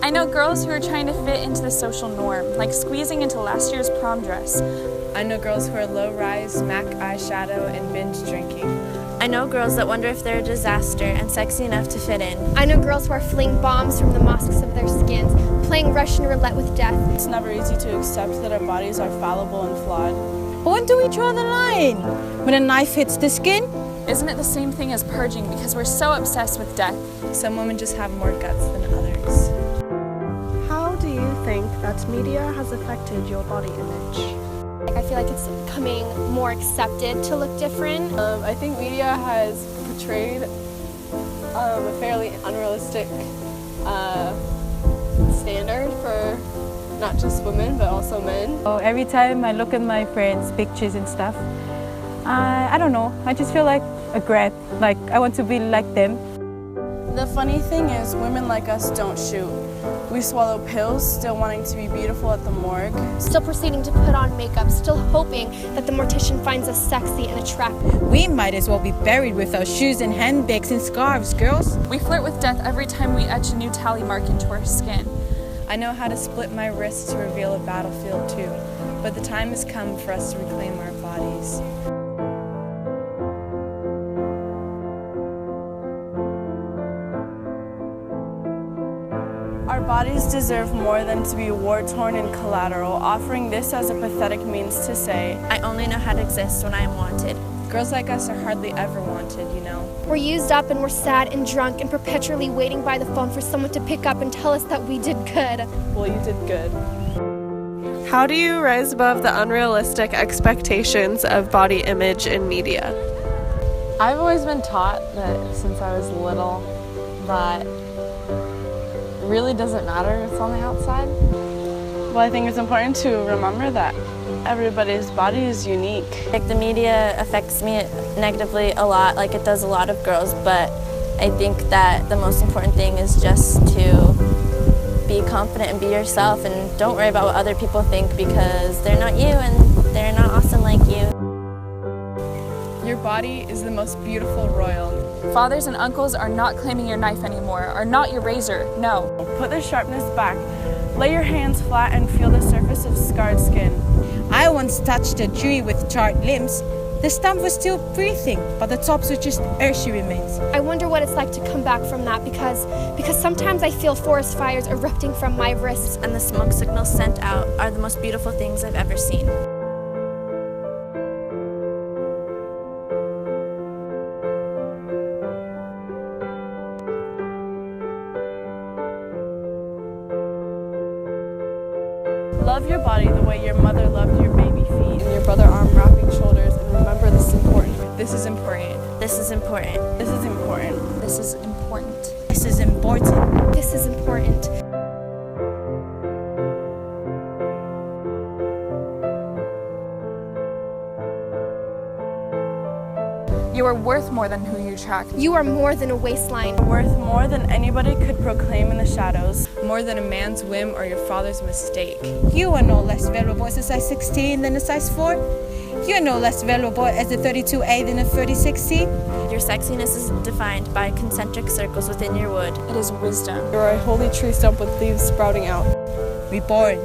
I know girls who are trying to fit into the social norm, like squeezing into last year's prom dress. I know girls who are low-rise, MAC eyeshadow, and binge drinking. I know girls that wonder if they're a disaster and sexy enough to fit in. I know girls who are fleeing bombs from the mosques of their skins, playing Russian roulette with death. It's never easy to accept that our bodies are fallible and flawed. But when do we draw the line? When a knife hits the skin? Isn't it the same thing as purging because we're so obsessed with death? Some women just have more guts than others. How do you think that media has affected your body image? I feel like it's becoming more accepted to look different. I think media has portrayed a fairly unrealistic standard for not just women but also men. So every time I look at my friends' pictures and stuff, I don't know, I just feel like a regret, like I want to be like them. The funny thing is, women like us don't shoot. We swallow pills, still wanting to be beautiful at the morgue. Still proceeding to put on makeup, still hoping that the mortician finds us sexy and attractive. We might as well be buried with our shoes and handbags and scarves, girls. We flirt with death every time we etch a new tally mark into our skin. I know how to split my wrists to reveal a battlefield too, but the time has come for us to reclaim our bodies. Our bodies deserve more than to be war-torn and collateral, offering this as a pathetic means to say, I only know how to exist when I am wanted. Girls like us are hardly ever wanted, you know. We're used up and we're sad and drunk and perpetually waiting by the phone for someone to pick up and tell us that we did good. well, you did good. How do you rise above the unrealistic expectations of body image in media? I've always been taught that since I was little that it really doesn't matter if it's on the outside. Well, I think it's important to remember that everybody's body is unique. Like the media affects me negatively a lot, like it does a lot of girls, but I think that the most important thing is just to be confident and be yourself and don't worry about what other people think because they're not you and they're not awesome like you. Your body is the most beautiful royal. Fathers and uncles are not claiming your knife anymore, are not your razor, no. Put the sharpness back. Lay your hands flat and feel the surface of scarred skin. I once touched a tree with charred limbs. The stump was still breathing, but the tops were just earthy remains. I wonder what it's like to come back from that because sometimes I feel forest fires erupting from my wrists. And the smoke signals sent out are the most beautiful things I've ever seen. Love your body the way your mother loved your baby feet and your brother arm wrapping shoulders, and remember this is important. This is important. This is important. This is important. This is important. This is important. This is important. You are worth more than who you attract. You are more than a waistline. Worth more than anybody could proclaim in the shadows. More than a man's whim or your father's mistake. You are no less valuable as a size 16 than a size 4. You are no less valuable as a 32A than a 36C. Your sexiness is defined by concentric circles within your wood. It is wisdom. You are a holy tree stump with leaves sprouting out. Reborn.